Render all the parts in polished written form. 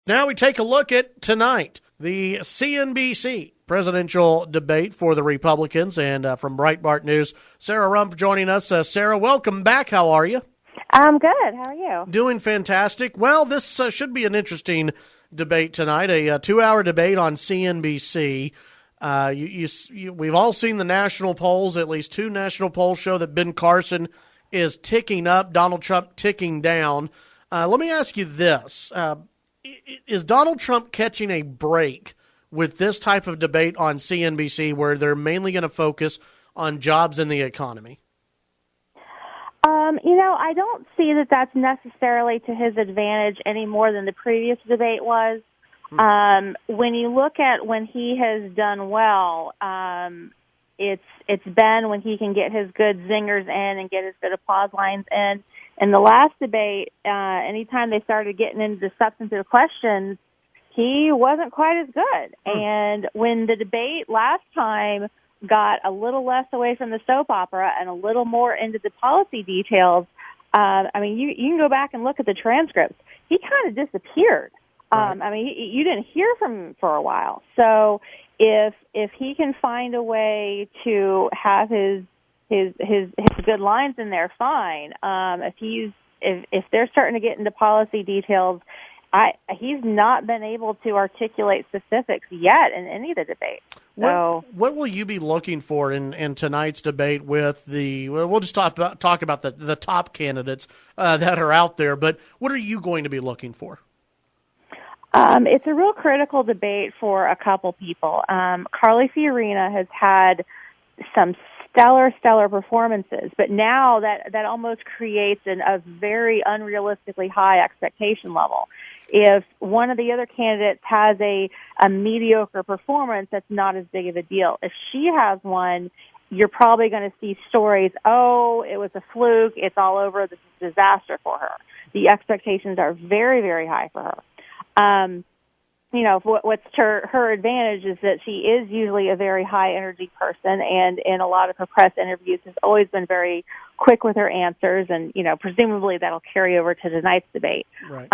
Now we take a look at tonight, the CNBC presidential debate for the Republicans, and from Breitbart News, Sarah Rumpf joining us. Sarah, welcome back. How are you? I'm good. How are you? Doing fantastic. Well, this should be an interesting debate tonight, a 2-hour debate on CNBC. We've all seen the national polls. At least 2 national polls show that Ben Carson is ticking up, Donald Trump ticking down. Let me ask you this. Is Donald Trump catching a break with this type of debate on CNBC where they're mainly going to focus on jobs and the economy? I don't see that that's necessarily to his advantage any more than the previous debate was. When you look at when he has done well, it's been when he can get his good zingers in and get his good applause lines in. In the last debate, anytime they started getting into the substantive questions, he wasn't quite as good. And when the debate last time got a little less away from the soap opera and a little more into the policy details, you can go back and look at the transcripts. He kind of disappeared. Right. You didn't hear from him for a while. So if he can find a way to have his good lines in there, fine. If they're starting to get into policy details, he's not been able to articulate specifics yet in any of the debates. So, what will you be looking for in tonight's debate with we'll just talk about the top candidates that are out there, but what are you going to be looking for? It's a real critical debate for a couple people. Carly Fiorina has had some stellar performances, but now that almost creates a very unrealistically high expectation level. If one of the other candidates has a mediocre performance, that's not as big of a deal. If she has one, you're probably going to see stories, oh, it was a fluke, it's all over, this is a disaster for her. The expectations are very, very high for her. What's to her advantage is that she is usually a very high energy person, and in a lot of her press interviews has always been very quick with her answers, and presumably that'll carry over to tonight's debate. Right.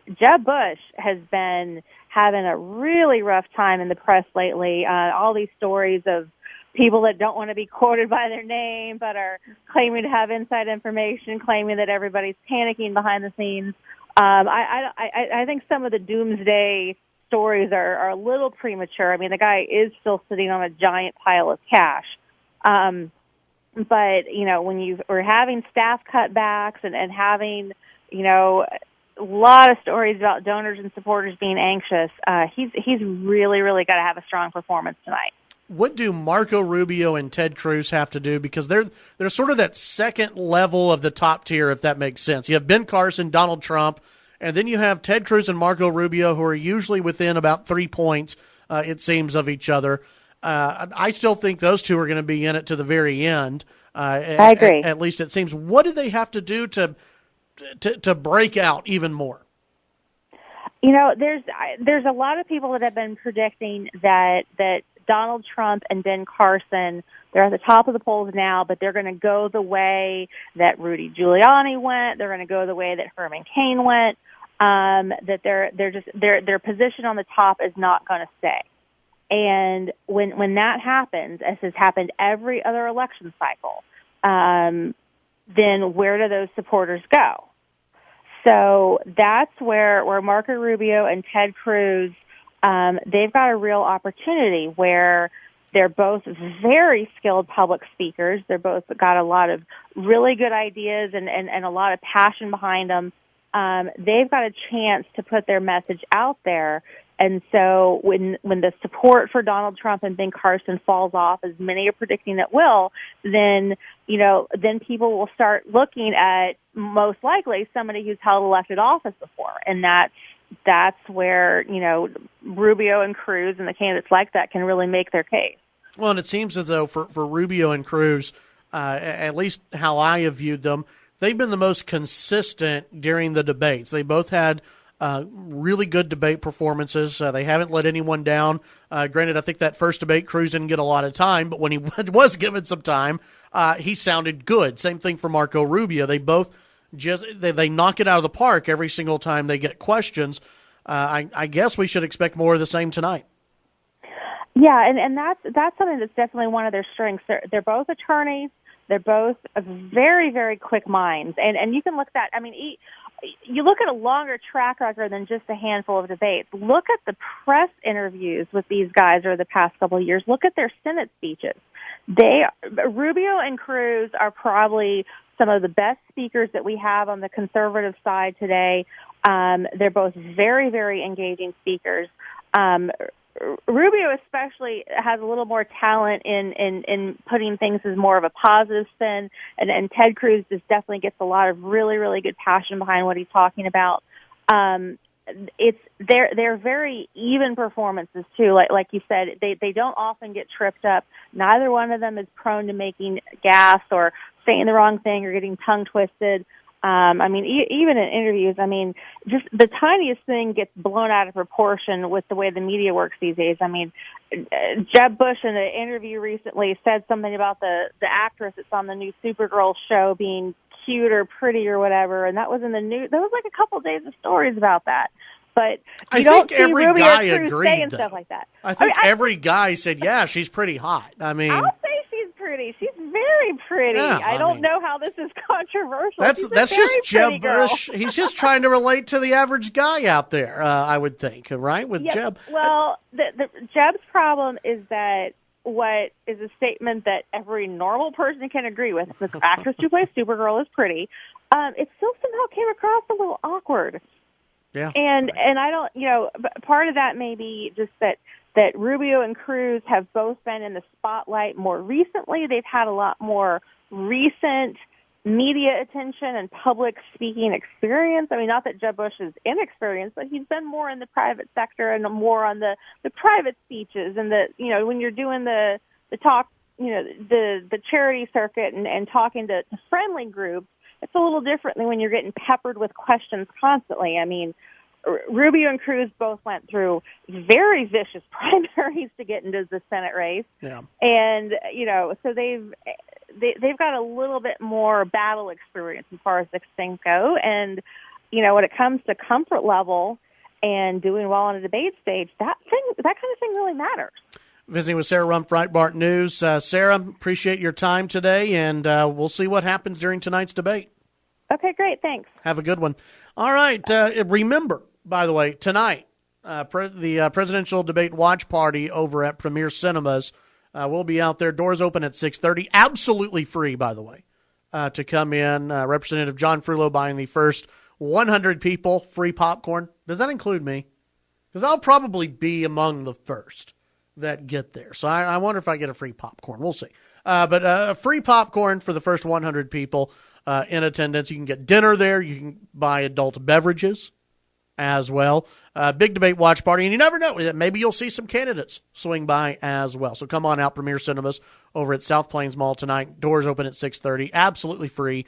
Jeb Bush has been having a really rough time in the press lately. All these stories of people that don't want to be quoted by their name but are claiming to have inside information, claiming that everybody's panicking behind the scenes. I think some of the doomsday stories are a little premature. I mean, the guy is still sitting on a giant pile of cash. But, when we're having staff cutbacks and having, a lot of stories about donors and supporters being anxious, he's really, really got to have a strong performance tonight. What do Marco Rubio and Ted Cruz have to do? Because they're sort of that second level of the top tier, if that makes sense. You have Ben Carson, Donald Trump, and then you have Ted Cruz and Marco Rubio, who are usually within about 3 points, it seems, of each other. I still think those two are going to be in it to the very end. I agree. At least it seems. What do they have to do to break out even more? There's a lot of people that have been predicting that Donald Trump and Ben Carson, they're at the top of the polls now, but they're going to go the way that Rudy Giuliani went. They're going to go the way that Herman Cain went. That their position on the top is not going to stay. And when that happens, as has happened every other election cycle, then where do those supporters go? So that's where Marco Rubio and Ted Cruz, they've got a real opportunity where they're both very skilled public speakers. They're both got a lot of really good ideas and a lot of passion behind them. They've got a chance to put their message out there. And so when the support for Donald Trump and Ben Carson falls off, as many are predicting it will, then people will start looking at most likely somebody who's held elected office before. And that's where, Rubio and Cruz and the candidates like that can really make their case. Well, and it seems as though for Rubio and Cruz, at least how I have viewed them, they've been the most consistent during the debates. They both had really good debate performances. They haven't let anyone down. Granted, I think that first debate, Cruz didn't get a lot of time, but when he was given some time, he sounded good. Same thing for Marco Rubio. They both they knock it out of the park every single time they get questions. I guess we should expect more of the same tonight. Yeah, and that's something that's definitely one of their strengths. They're both attorneys. They're both very, very quick minds, and you can look at. I mean, you look at a longer track record than just a handful of debates. Look at the press interviews with these guys over the past couple of years. Look at their Senate speeches. Rubio and Cruz are probably some of the best speakers that we have on the conservative side today. They're both very, very engaging speakers. Rubio especially has a little more talent in putting things as more of a positive spin, and Ted Cruz just definitely gets a lot of really, really good passion behind what he's talking about. They're very even performances too. Like you said, they don't often get tripped up. Neither one of them is prone to making gas or saying the wrong thing or getting tongue twisted. I mean, even in interviews, I mean, just the tiniest thing gets blown out of proportion with the way the media works these days. I mean, Jeb Bush in an interview recently said something about the actress that's on the new Supergirl show being cute or pretty or whatever, and that was in the news. There was like a couple of days of stories about that. But I think every guy agreed saying stuff like that. I think every guy said, "Yeah, she's pretty hot." I mean, I'll say she's pretty. She's very pretty. Yeah, I don't know how this is controversial. That's just Jeb Bush. He's just trying to relate to the average guy out there. I would think, right? With Jeb. Well, Jeb's problem is that what is a statement that every normal person can agree with. The actress who plays Supergirl is pretty. It still somehow came across a little awkward. Yeah. And I don't, part of that may be just that Rubio and Cruz have both been in the spotlight more recently. They've had a lot more recent media attention and public speaking experience. I mean, not that Jeb Bush is inexperienced, but he's been more in the private sector and more on the private speeches and when you're doing the talk, the charity circuit and talking to friendly groups. It's a little different than when you're getting peppered with questions constantly. I mean, Rubio and Cruz both went through very vicious primaries to get into the Senate race. Yeah. And, so they've got a little bit more battle experience as far as these things go. And, when it comes to comfort level and doing well on a debate stage, that kind of thing really matters. Visiting with Sarah Rumpf, Breitbart News. Sarah, appreciate your time today, and we'll see what happens during tonight's debate. Okay, great. Thanks. Have a good one. All right. Remember, by the way, tonight, the presidential debate watch party over at Premier Cinemas will be out there. Doors open at 6:30. Absolutely free, by the way, to come in. Representative John Frullo buying the first 100 people free popcorn. Does that include me? Because I'll probably be among the first that get there. So I wonder if I get a free popcorn. We'll see. But free popcorn for the first 100 people in attendance. You can get dinner there. You can buy adult beverages as well. Big debate watch party. And you never know. Maybe you'll see some candidates swing by as well. So come on out, Premier Cinemas over at South Plains Mall tonight. Doors open at 6:30. Absolutely free.